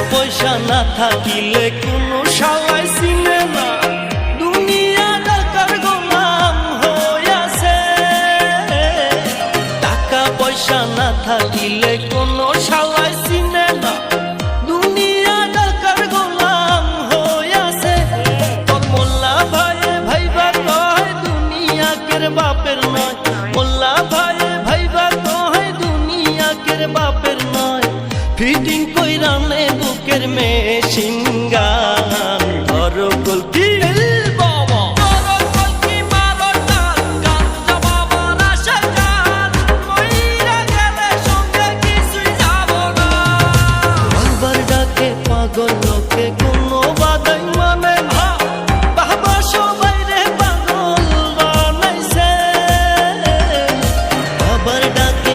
পয়সা না থাকিলে কোনো শালাই চিনে না, দুনিয়া টাকার গোলাম হইয়াছে। টাকা পয়সা না থাকিলে কোনো শালাই চিনে না, দুনিয়া টাকার গোলাম হইয়াছে। তোর মোল্লা ভাইয়ে ভাইবা কয় দুনিয়া কের বাপের নয়, মোল্লা ভাইয়ে ভাইবা কয় দুনিয়া কের বাপের নয়। ফিটিং কইরা নে বুকের মেশিন গান।